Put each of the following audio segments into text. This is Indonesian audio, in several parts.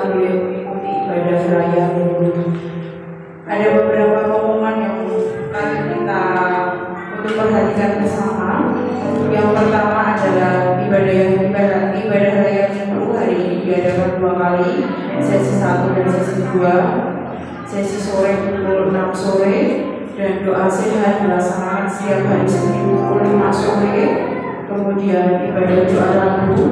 boleh mengikuti ibadah raya ini. Ada beberapa pengumuman yang akan kita untuk perhatikan bersama. Yang pertama adalah ibadah raya Minggu hari ini diadakan 2 kali, sesi 1 dan sesi 2. Sesi sore pukul 6 sore dan doa sehat dilaksanakan setiap hari Senin pukul 5 sore. Kemudian ibadah doa Rabu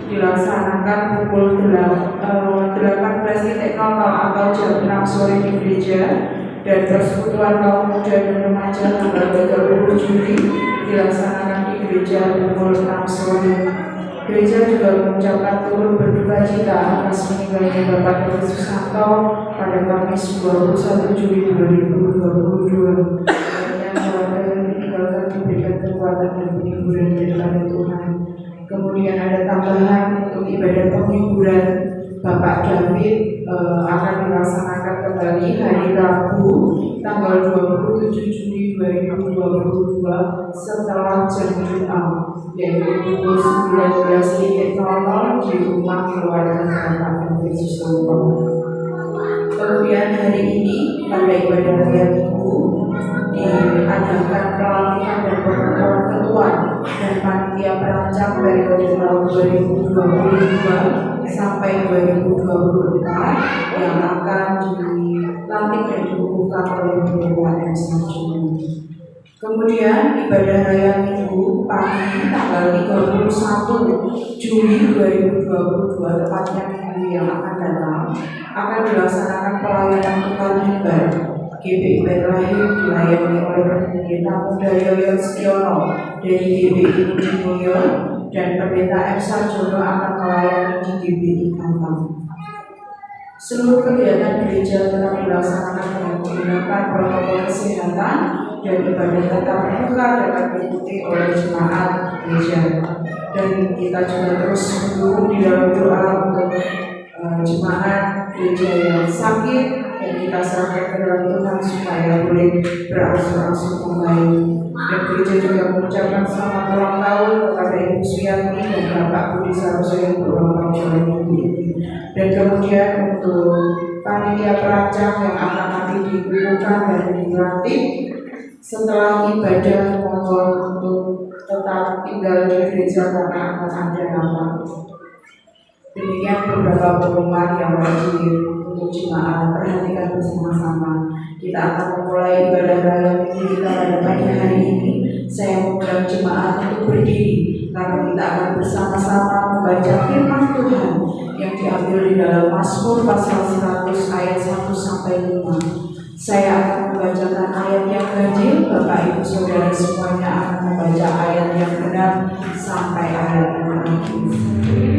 dilaksanakan pukul 18.00 atau jam 6 sore di gereja, dan persekutuan kaum muda dan remaja tanggal 30 Juli dilaksanakan di gereja pukul 6 sore. Gereja juga mengucapkan turut berduka cita atas meninggalnya Bapak Dr. Susanto pada Kamis 21 Juli 2022. Yang keluarga yang meninggalkan diberikan kekuatan dan penghiburan daripada Tuhan. Kemudian ada tambahan untuk ibadah penghiburan Bapak David akan dilaksanakan kembali hari Rabu tanggal 27 Juli 2022 setelah jam Jumat, yaitu pukul 19.00 di rumah keluarga Bapak David Susanto. Kemudian hari ini pada ibadah raya Minggu diadakan pelantikan dan pengumuman ketua dan panitia perancang periode tahun 2022 sampai 2024 yang akan dilantik dan diumumkan oleh Bapak MC Juni. Kemudian ibadah raya Minggu pagi tanggal 31 Juli 2022 tepatnya minggu yang akan datang akan dilaksanakan pelayanan tukar mimbar GBI Bethlehem dilayani oleh Pendeta Muda Yoyo Setiono dari GBI Mulyo, dan Pendeta M. Sarjono akan melayani di GBI Kantang. Seluruh kegiatan gereja tetap dilaksanakan dengan menggunakan protokol kesehatan dan ibadah tetap muka dapat diikuti oleh jemaat gereja. Dan kita juga terus mendukung di dalam doa untuk jemaat gereja yang sakit, dan kita serahkan ke dalam Tuhan supaya boleh berangsur-angsur membaik. Dan gereja juga mengucapkan selamat ulang tahun kepada Ibu Suyati dan Bapak Budi Saroso yang berulang tahun minggu ini. Dan kemudian untuk panitia perancang yang akan nanti dikukuhkan dan dilantik setelah ibadah, mohon untuk tetap tinggal di gereja karena akan ada rapat. Demikian beberapa pengumuman yang wajib untuk jemaat perhatikan bersama-sama. Kita akan memulai ibadah raya Minggu kita pada pagi hari ini. Saya mengundang jemaat untuk berdiri karena kita akan bersama-sama membaca firman Tuhan yang diambil di dalam Mazmur pasal 100 ayat 1 sampai 5. Saya akan membacakan ayat yang ganjil, Bapak Ibu Saudara semuanya akan membaca ayat yang benar sampai ayat yang terakhir. Sampai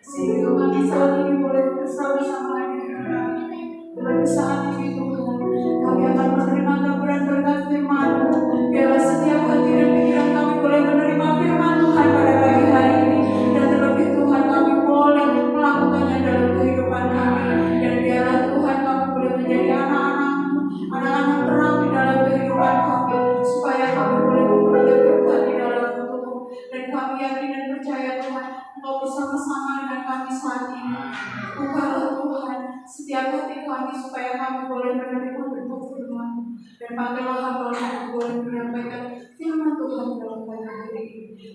Sehingga kami saat ini boleh bersama-sama dengan kami. Pada saat ini Tuhan, kami akan menerima taburan berkat firman-Mu. Biarlah setiap hati dan pikiran kami boleh menerima firman Tuhan pada pagi hari ini. Dan terlebih Tuhan, kami boleh melakukannya dalam kehidupan kami. Dan biarlah Tuhan, kami boleh menjadi anak-anak-Mu, anak-anak terang di dalam kehidupan kami, supaya kami boleh memperoleh berkat di dalam Tuhan. Dan kami yakin dan percaya Tuhan, Engkau bersama-sama dengan kami saat ini. Bukalah Tuhan setiap hati kami supaya kami boleh menerima berkat firman. Dan pakailah hamba kami boleh menyampaikan firman Tuhan dalam pagi hari ini.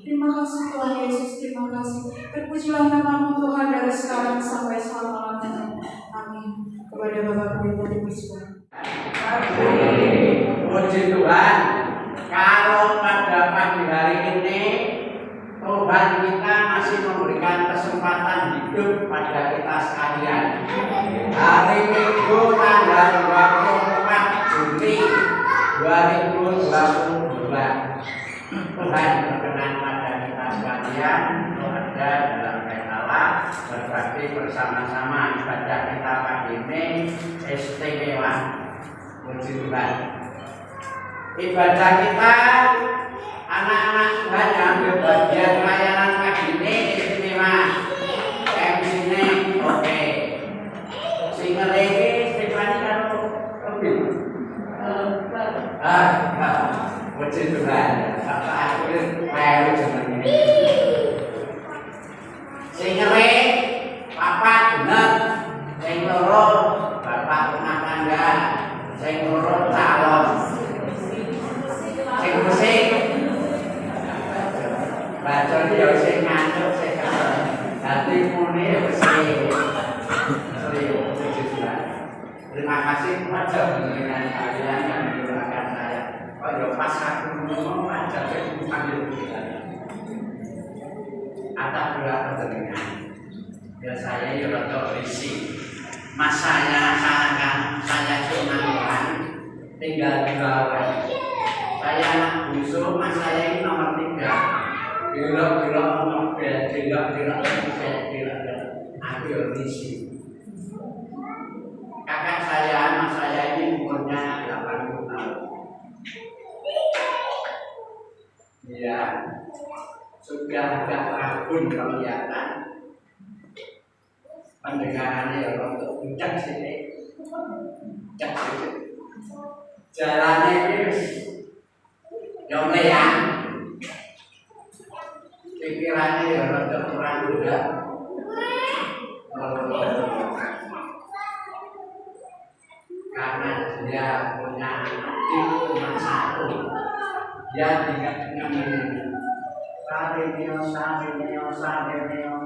Terima kasih Tuhan Yesus, terima kasih. Terpujilah nama-Mu Tuhan dari sekarang sampai selama-lamanya. Amin. Kepada Bapa kami bersyukur. Puji Tuhan, kalau pada pagi hari ini Tuhan kita masih memberikan kesempatan hidup pada kita sekalian. Hari Minggu tanggal 24 Juni 2022. Tuhan berkenan pada kita sekalian untuk ada dalam Allah berbakti bersama-sama. Ibadah kita pagi ini istimewa. Puji Tuhan. Ibadah kita anak-anak Tuhan yang ambil bagian layanan pagi ini istimewa. MC-nya oke. Singer ini Stefani kan lebih. Puji Tuhan. Bapak akhir baru zaman ini. Singer Papa benar. Sing loro bapak rumah tangga. Sing loro calon. Sing musik. Baca dia sing ngantuk sing hati mune wis terima kasih pada dengan kalian yang mendoakan saya. Kalau pas aku ngomong aja saya panggil kita. Atas berapa dengan ya saya ya rada risih. Mas saya senang tinggal di bawah. Saya anak bungsu, mas saya ini nomor 3. Gila-gila nomor bed, gila-gila aku ya risih. Kakak saya, mas saya ini umurnya 80 tahun. Ya, sudah agak rabun kelihatan. Pendengarannya ya untuk budak sini. Jalannya ini jomlean. Pikirannya ya untuk kurang budak. Karena dia punya adik cuma 1. Dia tidak Sarinio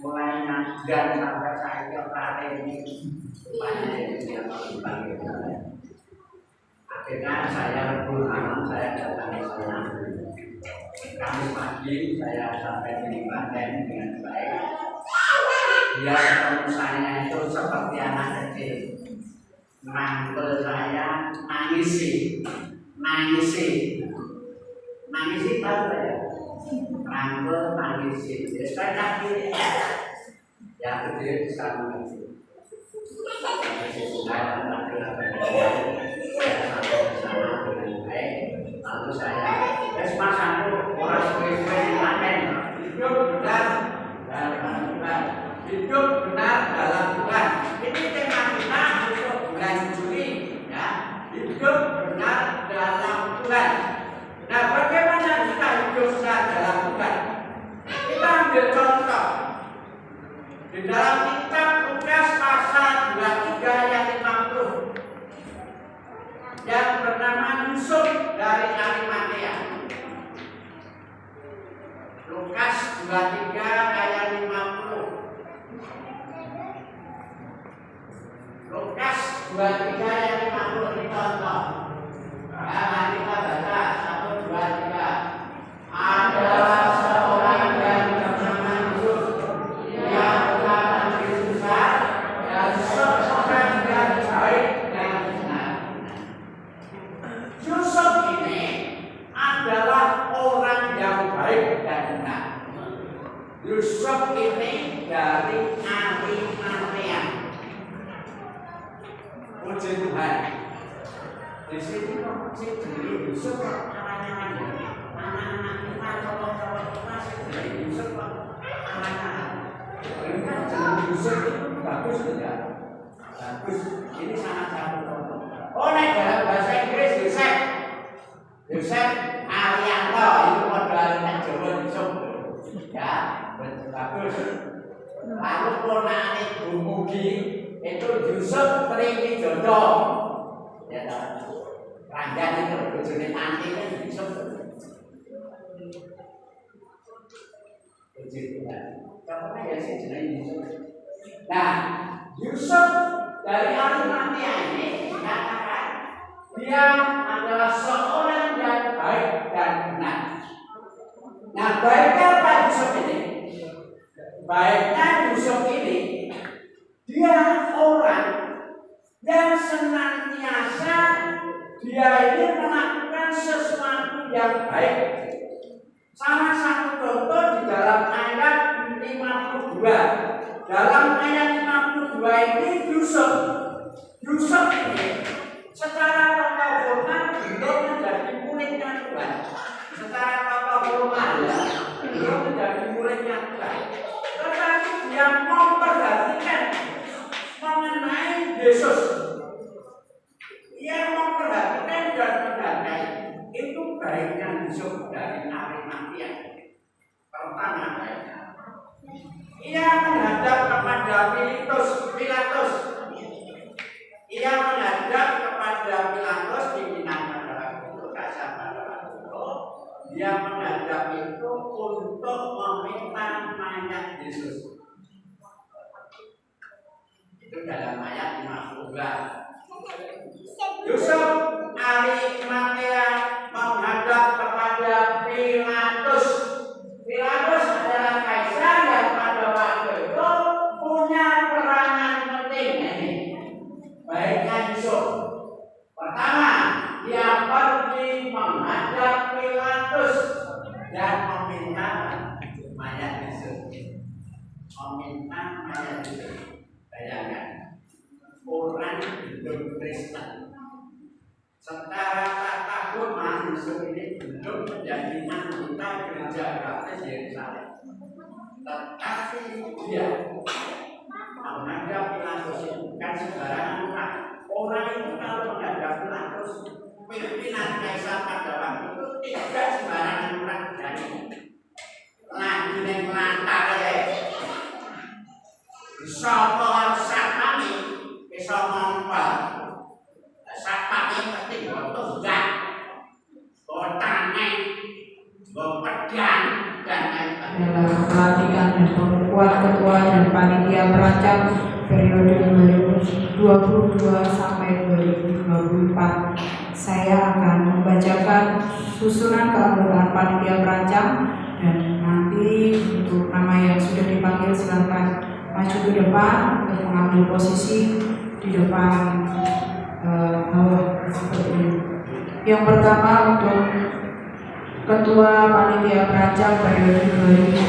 mulai dan sampai saya Sarinio akhirnya saya pulang, saya datang ke sana. Kamis pagi saya sampai di Klaten dengan baik. Dia ketemu saya itu seperti anak kecil. Rangkul saya, nangisi tahu saya. Rangkul nangisi. Saya kaki ya gede sama itu. Saya lalu saya mas aku orang sesuai Klaten hidup benar dalam Tuhan. Ini tema kita untuk bulan Juli ya, hidup benar dalam Tuhan. Nah, bagaimana kita hidup benar dalam Tuhan? Kita ambil contoh di dalam kitab Lukas pasal 23 ayat 50 yang bernama Yusuf dari Arimatea. Lukas 23 ayat 50. Lukas 23 ayat 50 ini contoh. Nah, kita baca 1, 2, 3. Adalah seorang yang bernama Yusuf. Dia adalah anak susah dan seorang yang baik dan benar. Yusuf ini adalah orang yang baik dan benar. Yusuf ini dari Tuhan. Di sini kok si jenenge Yusuf kok anak-anak kita cowok-cowok kita si jenenge Yusuf kok anak-anak. Ini kan jenenge Yusuf itu bagus tidak? Bagus. Ini sangat satu. Oh, nek dalam bahasa Inggris Yusuf. Yusuf Arianto itu modal nek Jawa Yusuf. Ya, bagus. Lalu ponakane Bumugi itu Yusuf Tri Jodo. Ya tak. Ranjan itu bojone Tanti kan Yusuf. Begitu kan. Contohnya ya sih jenenge Yusuf. Nah, Yusuf dari Arimatia ini dikatakan dia adalah seorang yang baik dan benar. Nah, baiknya apa Yusuf ini? Baiknya Yusuf ini dia orang yang senantiasa dia ini melakukan sesuatu yang baik. Salah satu contoh di dalam ayat 52. Dalam ayat 52 ini Yusuf ini secara tata formal belum menjadi muridnya Tuhan. Secara tata formal ya, belum menjadi muridnya Tuhan. Tetapi dia memperhatikan mengenai Yesus. Ia memperhatikan dan menghargai. Itu baiknya Yusuf dari Arimatia. Pertama baiknya. Ia menghadap kepada Pilatus. Ia menghadap kepada Pilatus pimpinan pada waktu kasar pada waktu itu. Dia menghadap itu untuk meminta mayat Yesus. Itu dalam ayat 52. Yusuf Arimatia menghadap kepada Pilatus. Pilatus adalah kaisar yang pada waktu itu punya peranan penting ini. Baiknya Yusuf. Pertama, dia pergi menghadap Pilatus dan meminta mayat Yesus. Meminta mayat Yesus. Bayangkan, orang hidup Kristen. Secara tahun Yusuf ini belum menjadi anggota gereja Baptis Yerusalem. Tetapi dia menghadap Pilatus itu bukan sembarangan orang. Orang itu kalau menghadap Pilatus, pimpinan kaisar pada waktu itu tidak sembarangan orang dari lagi yang melantar ya. Bisa pohon sapani, bisa ngompol. Sapani penting untuk enggak. Tangan, pedang, dan lain-lain. Adalah pelantikan dan pengukuhan ketua dan panitia perancang periode 2022 sampai 2024. Saya akan membacakan susunan keanggotaan panitia perancang dan nanti untuk nama yang sudah dipanggil silakan maju ke depan untuk mengambil posisi di depan bawah seperti ini. Yang pertama untuk Ketua Panitia Perancang periode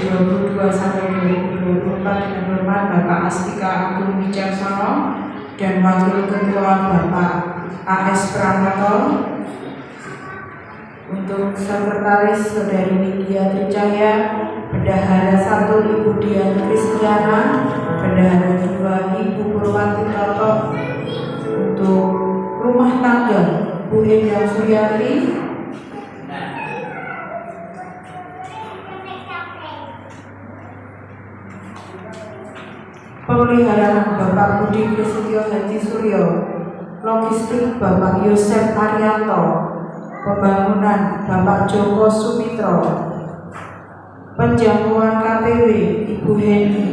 2022 sampai 2024 dengan hormat Bapak Astika Agung Wicaksono dan Wakil Ketua Bapak AS Pranata. Untuk Sekretaris Saudari Nindya Tricaya, Bendahara 1 Ibu Dian Kristiana, Bendahara 2 Ibu Purwanti Toto. Untuk Rumah Tangga Bu Endang Suryati, Pemeliharaan Bapak Budi Prasetyo Hadi Suryo, Logistik Bapak Yosef Arianto, Pembangunan Bapak Joko Sumitro, Penjangkauan KPW Ibu Heni,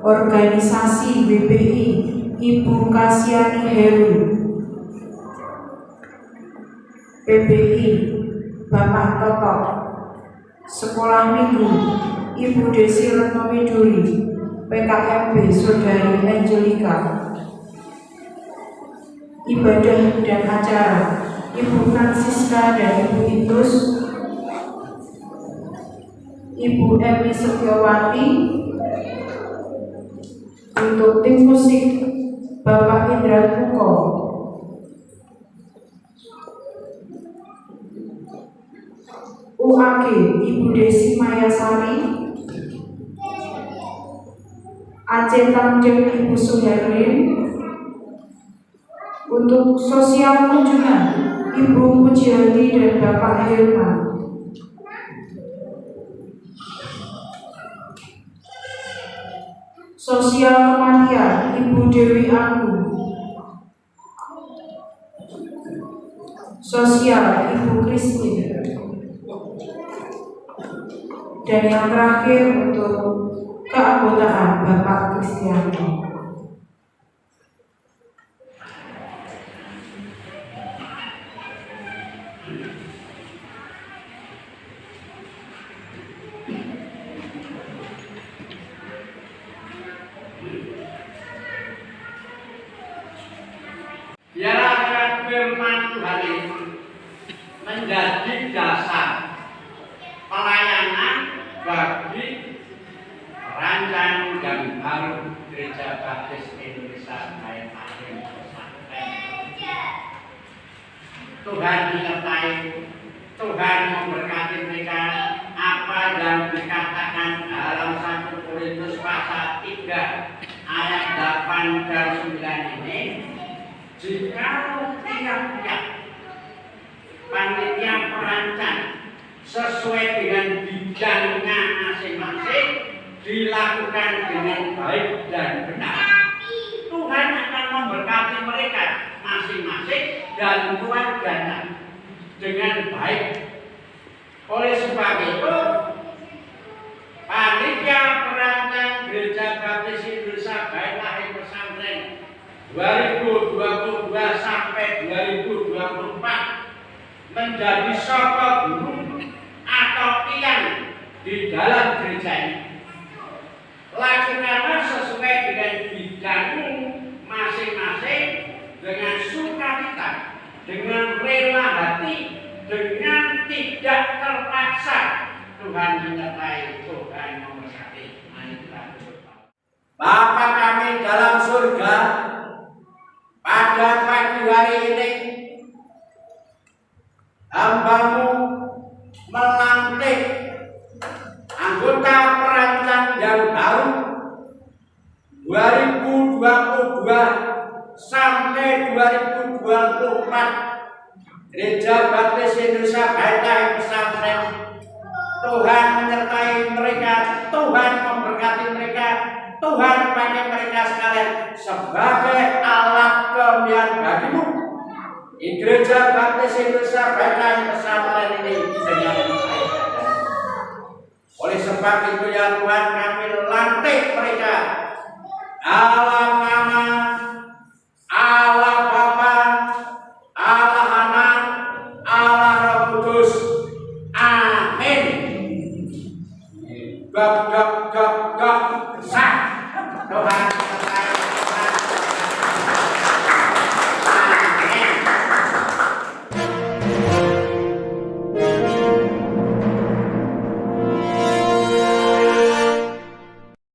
Organisasi BPI Ibu Kasiani Heru, PBI Bapak Toto, Sekolah Minggu Ibu Desi Retno Widuri, PKMB Saudari Angelika, Ibadah dan Acara Ibu Francisca dan Ibu Itus, Ibu Emi Setiawati. Untuk tim musik Bapak Indra Kuko, AG Ibu Desi Mayasari, AC Tamjeng Ibu Suherlin, untuk sosial kunjungan Ibu Pujianti dan Bapak Hilman. Sosial kematian Ibu Dewi Agung. Sosial Ibu Christine. Dan yang terakhir untuk keanggotaan Bapak Kristianto. Biarlah firman Tuhan itu menjadi dasar pelayanan bagi rancangan yang baru Gereja Baptis Indonesia Bayan Akhir Pesantren. Tuhan menyertai, Tuhan memberkati mereka. Apa yang dikatakan dalam 1 Korintus pasal 3 ayat 8 dan 9 ini, jika tiap-tiap panitia perancang sesuai dengan bidangnya masing-masing dilakukan dengan baik dan benar, Tuhan akan memberkati mereka masing-masing dan keluarganya dengan baik. Oleh sebab itu, panitia perancang Gereja Baptis Indonesia Bayan Akhir Pesantren 2022 sampai 2024 menjadi sosok guru atau tiang di dalam gereja ini. Lakukanlah sesuai dengan bidangmu masing-masing, dengan sukacita, dengan rela hati, dengan tidak terpaksa. Tuhan menyertai, Tuhan memberkati. Bapa kami dalam surga, pada pagi hari ini hamba-Mu melantik anggota perancang yang baru 2022 sampai 2024 Gereja Baptis Indonesia Bayan Akhir Pesantren. Tuhan menyertai mereka, Tuhan memberkati mereka, Tuhan pakai mereka sekalian sebagai alat kemuliaan bagi-Mu di Gereja Baptis Indonesia Bayan Akhir Pesantren ini dengan baik. Oleh sebab itu ya Tuhan, kami lantik mereka dalam nama